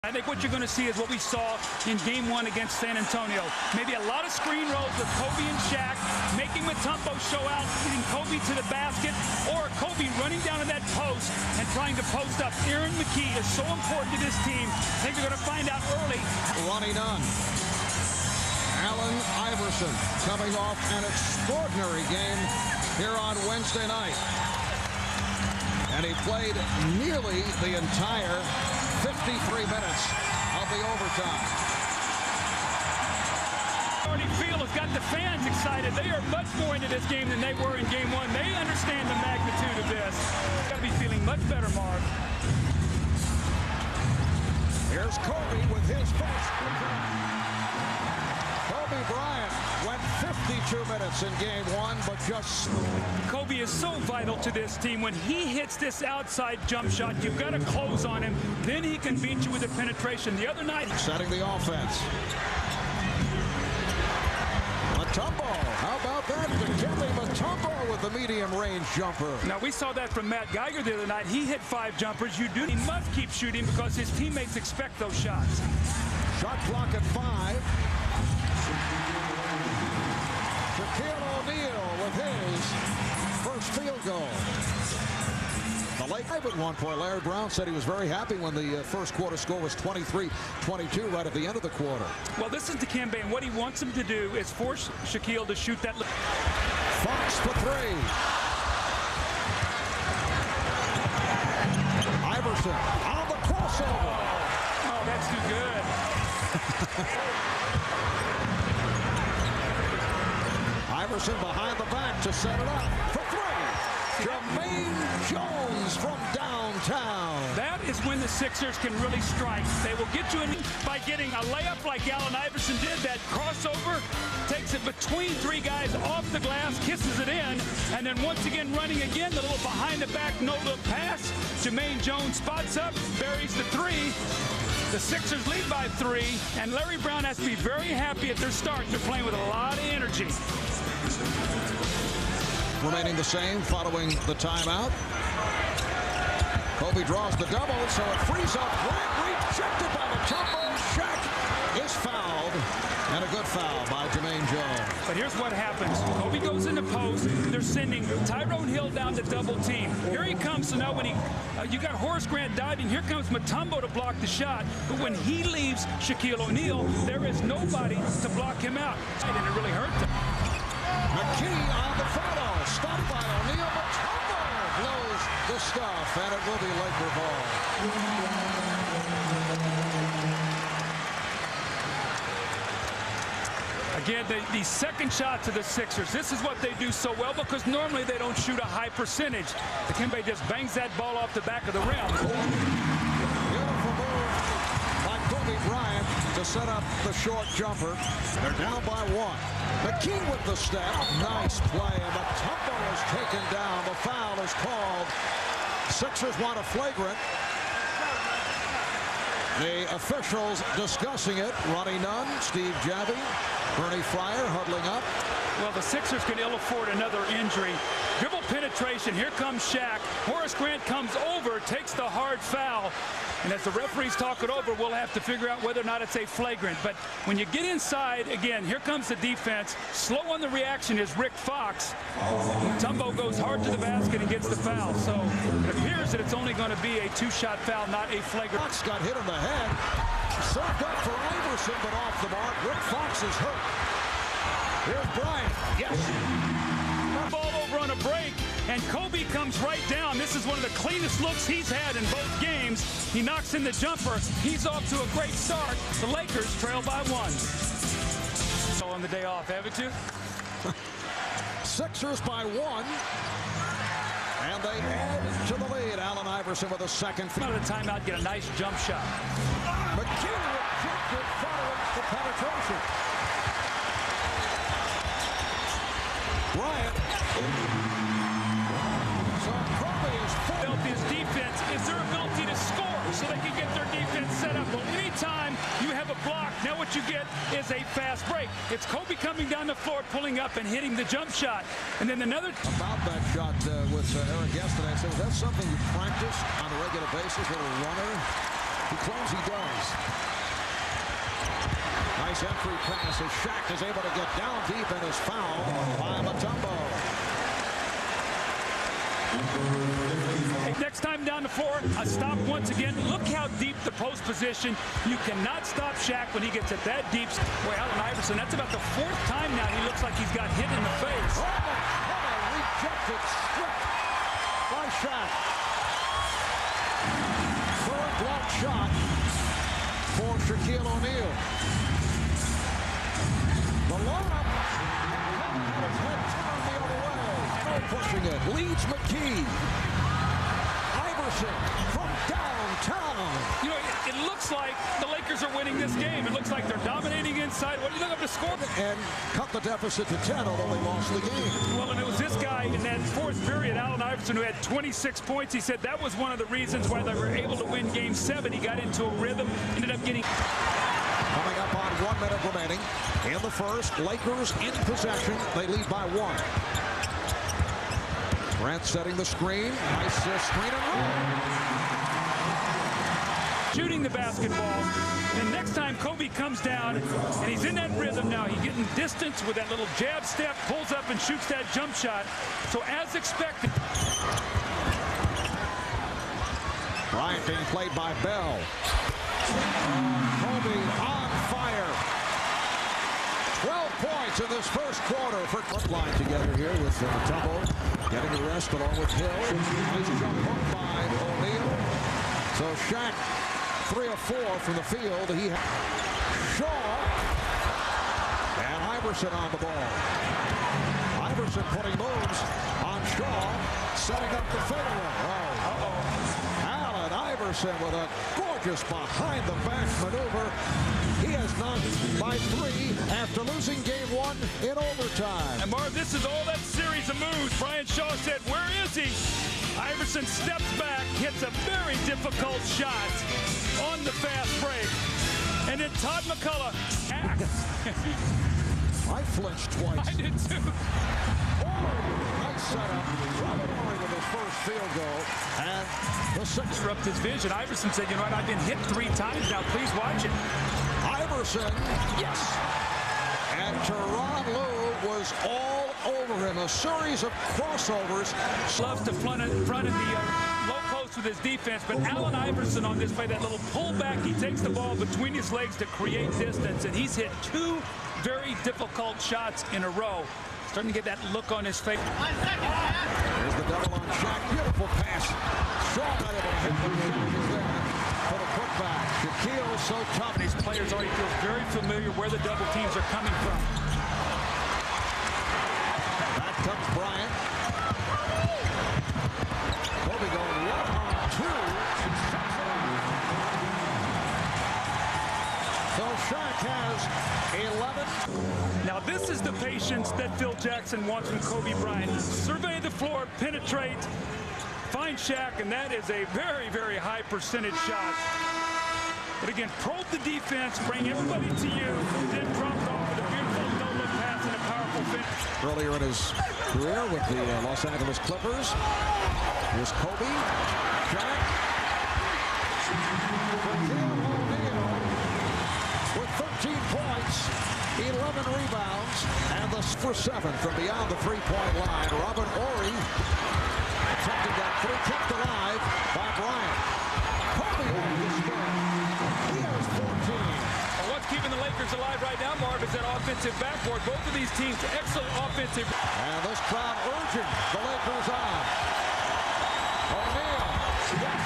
I think what you're going to see is what we saw in Game 1 against San Antonio. Maybe a lot of screen rolls with Kobe and Shaq, making Mutombo show out, getting Kobe to the basket, or Kobe running down to that post and trying to post up. Aaron McKee is so important to this team. I think they're going to find out early. Ronnie Nunn. Allen Iverson coming off an extraordinary game here on Wednesday night. And he played nearly the entire 53 minutes of the overtime. Horry Field has got the fans excited. They are much more into this game than they were in Game 1. They understand the magnitude of this. Got to be feeling much better, Mark. Here's Kobe with his first. Kobe Bryant went 52 minutes in Game 1, but just... Kobe is so vital to this team. When he hits this outside jump shot, you've got to close on him. Then he can beat you with the penetration. The other night... Setting the offense. Mutombo. How about that? Dikembe Mutombo with the medium range jumper. Now, we saw that from Matt Geiger the other night. He hit 5 jumpers. He must keep shooting because his teammates expect those shots. Shot clock at 5. Shaquille O'Neal with his first field goal. The late at one point, Larry Brown said he was very happy when the first quarter score was 23-22 right at the end of the quarter. Well, this is Dikembe, and what he wants him to do is force Shaquille to shoot that. Fox for 3. Iverson on the crossover. Oh, that's too good. Iverson behind the back to set it up for 3. Jermaine Jones from downtown. That is when the Sixers can really strike. They will get you in by getting a layup like Allen Iverson did. That crossover takes it between 3 guys off the glass, kisses it in, and then once again running again, the little behind the back no-look pass. Jermaine Jones spots up, buries the 3. The Sixers lead by 3, and Larry Brown has to be very happy at their start. They're playing with a lot of energy. Remaining the same following the timeout. Kobe draws the double, so it frees up. Bryant rejected by Mutombo. Shaq is fouled, and a good foul by Jermaine Jones. But here's what happens. Kobe goes in the post. They're sending Tyronn Hill down to double team. Here he comes. So now when you got Horace Grant diving, here comes Mutombo to block the shot. But when he leaves Shaquille O'Neal, there is nobody to block him out. And it really hurt them. McKee on the follow. Stopped by O'Neal. Mutombo blows the stuff, and it will be Laker ball. Again, the second shot to the Sixers. This is what they do so well because normally they don't shoot a high percentage. Dikembe just bangs that ball off the back of the rim. Beautiful move by Kobe Bryant to set up the short jumper. They're down by 1. McKee with the step. Nice play, and Mutombo is taken down. The foul is called. Sixers want a flagrant. The officials discussing it. Ronnie Nunn, Steve Javie, Bernie Fryer huddling up. Well, the Sixers can ill afford another injury. Dribble penetration. Here comes Shaq. Horace Grant comes over, takes the hard foul. And as the referees talk it over, we'll have to figure out whether or not it's a flagrant. But when you get inside, again, here comes the defense. Slow on the reaction is Rick Fox. Mutombo goes hard to the basket and gets the foul. So it appears that it's only going to be a 2-shot foul, not a flagrant. Fox got hit in the head. Served up for Iverson, but off the mark. Rick Fox is hurt. Here's Bryant. Yes. Ball over on a break, and Kobe comes right down. This is one of the cleanest looks he's had in both games. He knocks in the jumper. He's off to a great start. The Lakers trail by 1. So on the day off, haven't you? Sixers by 1. And they add to the lead. Allen Iverson with a second. Out of the timeout, get a nice jump shot. McKee rejected following the penetration. Bryant. So Kobe is full. His defense is their ability to score so they can get their defense set up. Well, anytime you have a block, now what you get is a fast break. It's Kobe coming down the floor, pulling up and hitting the jump shot. And then another... About that shot with Aaron yesterday, I said, was that something you practice on a regular basis, little runner? He claims he does. Nice entry pass as Shaq is able to get down deep and is fouled by Mutombo. Next time down the floor, a stop once again. Look how deep the post position. You cannot stop Shaq when he gets it that deep. Boy, Allen Iverson, that's about the 4th time now he looks like he's got hit in the face. Oh, what a rejected strip by Shaq. Third block shot for Shaquille O'Neal. The lineup had his head turned the other way. Pushing it, leads McKee. Iverson from downtown. You know, it looks like the Lakers are winning this game. It looks like they're dominating inside. What do you look up to score? And cut the deficit to 10, although they lost the game. Well, and it was this guy in that 4th period, Allen Iverson, who had 26 points. He said that was one of the reasons why they were able to win Game 7. He got into a rhythm, ended up getting... Coming up on 1 minute remaining in the first. Lakers in possession. They lead by 1. Bryant setting the screen. Nice screen and roll. Shooting the basketball. And next time Kobe comes down and he's in that rhythm now, he's getting distance with that little jab step, pulls up and shoots that jump shot. So as expected. Bryant being played by Bell. Kobe on fire. 12 points in this first quarter for front line together here with Mutombo getting the rest along with Hill. Nice jump hook by O'Neal. So Shaq 3 of 4 from the field. He has Shaw and Iverson on the ball. Iverson putting moves on Shaw, setting up the fadeaway. Allen Iverson with a gorgeous behind-the-back maneuver. He has knocked by 3 after losing Game 1 in overtime. And Marv, this is all that series of moves. Brian Shaw said, where is he? Iverson steps back, hits a very difficult shot on the fast break. And then Todd McCullough acts. I flinched twice. I did too. Nice setup. Horry with his first field goal. And the sixth. Disrupt his vision. Iverson said, you know what, I've been hit 3 times now. Please watch it. Iverson, yes. And Tyronn was all over him. A series of crossovers. Loves to front in the low post with his defense, but Allen Iverson on this play, that little pullback, he takes the ball between his legs to create distance, and he's hit 2 very difficult shots in a row. Starting to get that look on his face. There's the double on Shaq. Beautiful pass. Shaw not able to hit the there for the putback. Shaquille so tough. These players already feel very familiar where the double teams are coming from. Back comes Bryant. Kobe going 1-on-2. So Shaq has 11. Now this is the patience that Phil Jackson wants from Kobe Bryant. Survey the floor, penetrate, find Shaq, and that is a very, very high percentage shot. But again, probe the defense, bring everybody to you, and then drop it off with a beautiful no-look pass and a powerful finish. Earlier in his career with the Los Angeles Clippers, here's Kobe, Shaq, with 13 points, 11 rebounds, and the for 7 from beyond the three-point line. Horry attempting that 3, kept alive by Bryant. Kobe on the spin. He has 14. Well, what's keeping the Lakers alive right now, Marv, is that offensive backboard. Both of these teams, excellent offensive. And this crowd urging the Lakers on. O'Neal. Yes.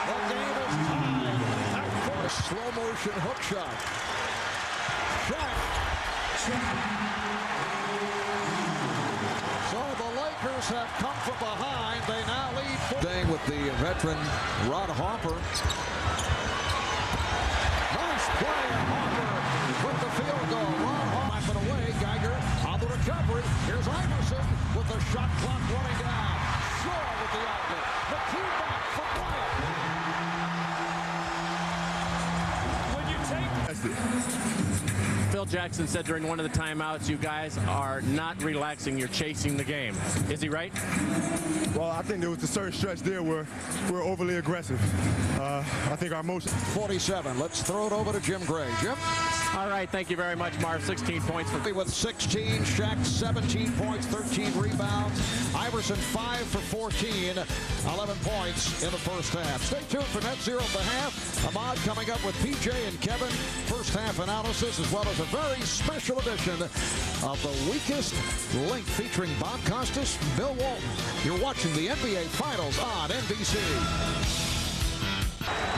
The game is tied. For a slow motion hook shot. Shaq. So the Lakers have come from behind. They now lead. Staying with the veteran Rod Harper. Nice play. Harper with the field goal. Rod Harper away. Geiger on the recovery. Here's Iverson with the shot clock running down. Shaw with the outlet. The key back for Bryant. When you take Phil Jackson said during one of the timeouts, you guys are not relaxing, you're chasing the game. Is he right? Well, I think there was a certain stretch there where we're overly aggressive. I think our motion. 47. Let's throw it over to Jim Gray. Jim? All right, thank you very much, Marv. 16 points for With 16, Shaq 17 points, 13 rebounds. Iverson 5 for 14, 11 points in the first half. Stay tuned for Net Zero at the half. Ahmad coming up with PJ and Kevin. First half analysis, as well as a very special edition of The Weakest Link featuring Bob Costas, Bill Walton. You're watching the NBA Finals on NBC.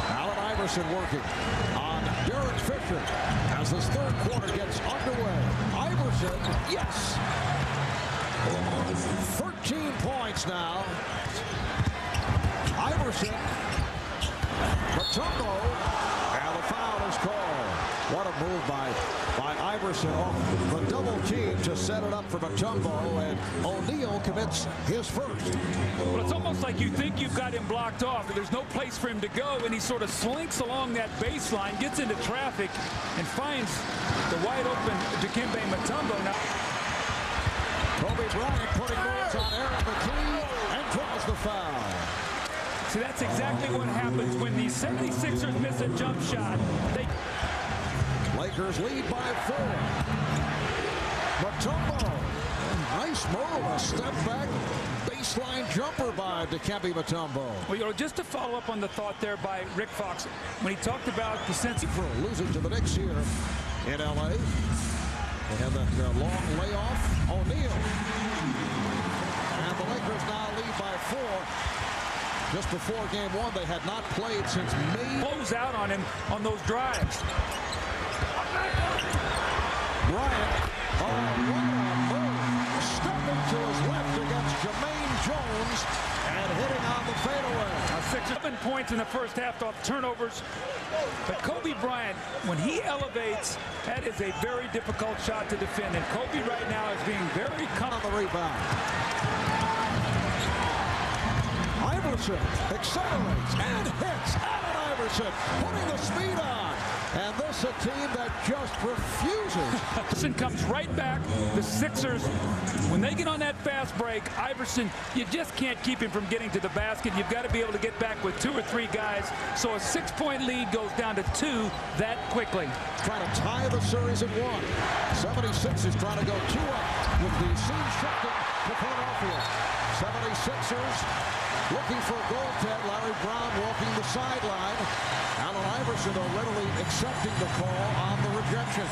Allen Iverson working on Derek Fisher as this third quarter gets underway. Iverson, yes! 13 points now. Iverson, Mutombo, and the foul is called. What a move by Iverson off the double team to set it up for Mutombo, and O'Neal commits his first. Well, it's almost like you think you've got him blocked off, and there's no place for him to go, and he sort of slinks along that baseline, gets into traffic, and finds the wide-open Dikembe Mutombo. Now, Kobe Bryant putting moves on Aaron McKee and draws the foul. See, that's exactly what happens when the 76ers miss a jump shot. Lakers lead by 4. Mutombo, nice move, a step back baseline jumper by Dikembe Mutombo. Well, you know, just to follow up on the thought there by Rick Fox, when he talked about the sense For losing to the Knicks here in LA. They have that long layoff. O'Neal. And the Lakers now lead by 4. Just before game 1, they had not played since May. close out on him on those drives. Bryant, what a move. Stepping to his left against Jermaine Jones and hitting on the fadeaway. 7 points in the first half off turnovers. But Kobe Bryant, when he elevates, that is a very difficult shot to defend. And Kobe right now is being very on the rebound. Iverson accelerates and hits. Allen Iverson putting the speed on. And this a team that just refuses. Iverson comes right back. The Sixers, when they get on that fast break, Iverson, you just can't keep him from getting to the basket. You've got to be able to get back with 2 or 3 guys. So a 6-point lead goes down to 2 that quickly. Trying to tie the series at 1. 76ers trying to go 2 up with the scene shifting to Philadelphia. 76ers looking for a goaltend. Larry Brown walking the sideline. Allen Iverson readily accepting the call on the rejection.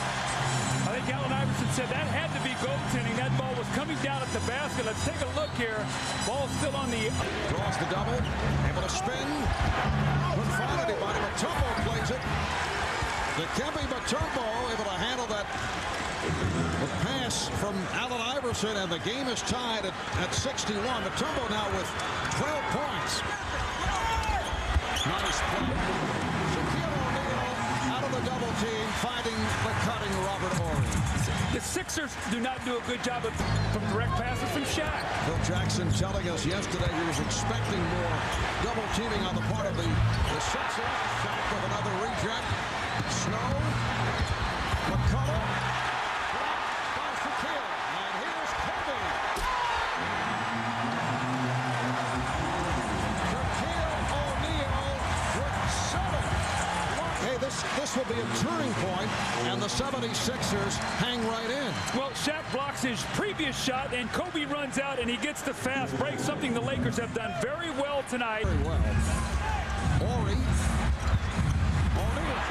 I think Allen Iverson said that had to be goaltending. That ball was coming down at the basket. Let's take a look here. Ball still on the... Draws the double. Able to spin. Couldn't find anybody. Mutombo plays it. Dikembe Mutombo able to handle that pass from Allen Iverson, and the game is tied at 61. Mutombo now with 12 points. Nice play. Shaquille O'Neal out of the double team, finding the cutting Robert Horry. The Sixers do not do a good job from direct passes from Shaq. Phil Jackson telling us yesterday he was expecting more double teaming on the part of the Sixers. Shaq with another reject. Snow. McCullough. Blocked by Shaquille. And here's Kobe. Shaquille O'Neal with 7. Hey, this will be a turning point, and the 76ers hang right in. Well, Shaq blocks his previous shot, and Kobe runs out, and he gets the fast break, something the Lakers have done very well tonight. Very well. Horry. O'Neal.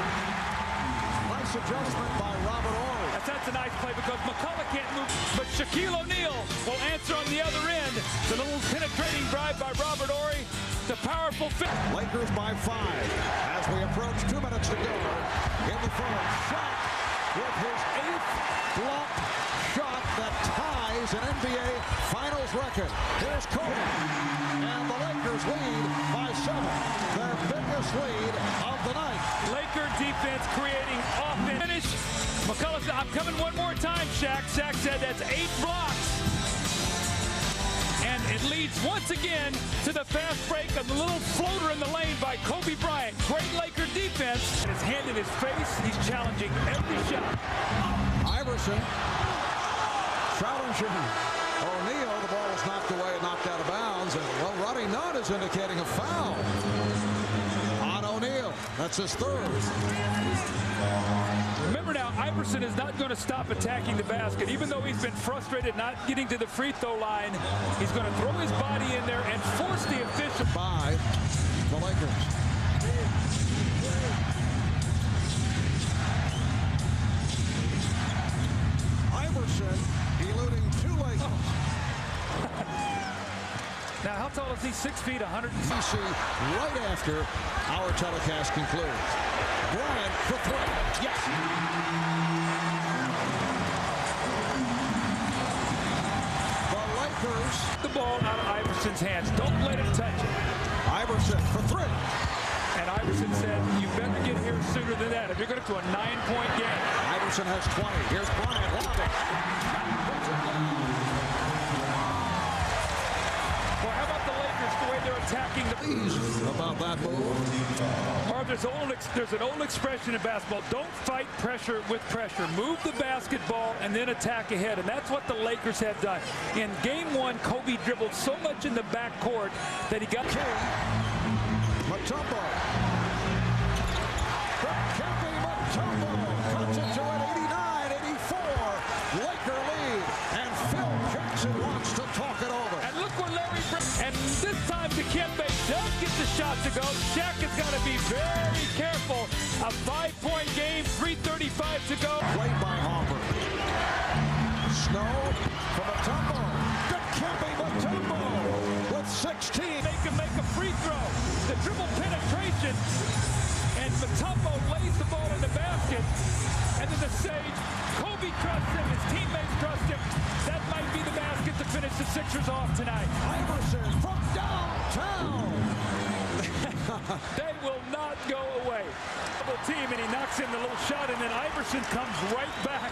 Nice adjustment by Robert Horry. That's a nice play because McCullough can't move, but Shaquille O'Neal will answer on the other end. The little penetrating drive by Robert Horry. The powerful fit. Lakers by 5 as we approach 2 minutes to go in the third. Shaq with his 8th block shot that ties an NBA Finals record. Here's Kobe, and the Lakers lead by 7. Their biggest lead of the night. Laker defense creating offense. Finish. McCullough said, I'm coming one more time, Shaq. Shaq said that's 8 blocks. And it leads once again to the fast break of the little floater in the lane by Kobe Bryant. Great Laker defense. His hand in his face. He's challenging every shot. Iverson challenging O'Neal. The ball was knocked away and knocked out of bounds. And, well, Roddy Nunn is indicating a foul on O'Neal. That's his third. Remember now, Iverson is not going to stop attacking the basket. Even though he's been frustrated not getting to the free throw line, he's going to throw his body in there and force the official. By the Lakers. Iverson eluding two Lakers. Now, how tall is he? 6 feet, 100. CC right after our telecast concludes. Bryant for three. Yes. The Lakers. The ball out of Iverson's hands. Don't let him touch it. Iverson for three. And Iverson said, you better get here sooner than that if you're going to a 9-point game. Iverson has 20. Here's Bryant. Well, how about the Lakers, the way they're attacking the... About that move. Or there's an old expression in basketball, don't fight pressure with pressure. Move the basketball and then attack ahead. And that's what the Lakers have done. In game one, Kobe dribbled so much in the backcourt that he got... Mutombo. Dikembe Mutombo cuts it to an 89-84 Laker lead. And Phil Jackson wants to talk it over. And look where Larry... And this time Dikembe does get the shot to go. Shaq has got to be very careful. A 5-point game, 3:35 to go. Played by Harper. Snow from Mutombo. Dikembe Mutombo with 16. They can make a free throw. The dribble penetration. And Mutombo lays the ball in the basket. And then the stage. Kobe trusts him. His teammates trust him. That might be the basket to finish the Sixers off tonight. Iverson from downtown. They will not go away. Double team, and he knocks in the little shot, and then Iverson comes right back.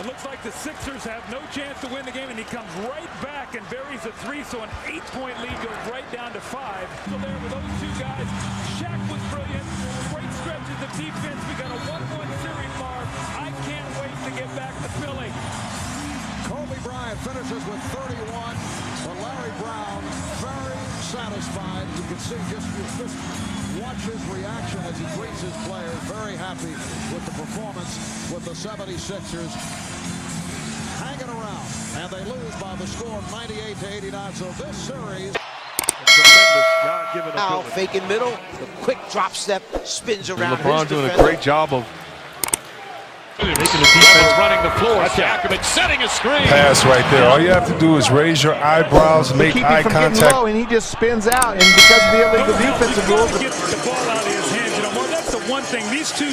It looks like the Sixers have no chance to win the game, and he comes right back and buries a three, so an 8-point lead goes right down to 5. So there with those two guys, Shaq was brilliant. Great stretches of defense. We got a 1-1 series, Marv. I can't wait to get back to Philly. Kobe Bryant finishes with 31, but Larry Brown very satisfied. You can see just watch his reaction as he greets his players. Very happy with the performance with the 76ers. Hanging around, and they lose by the score of 98-89. So this series... Tremendous God-given Now ability. fake in middle, the quick drop step, spins around. LeBron his doing a defender. great job of making the defense running the floor. Siakam setting a screen. Pass right there. All you have to do is raise your eyebrows, make keep eye him from getting contact. low, and he just spins out. And because of the illegal defensive rules, Get the ball out of his hands. You know, Marv, that's the one thing. These two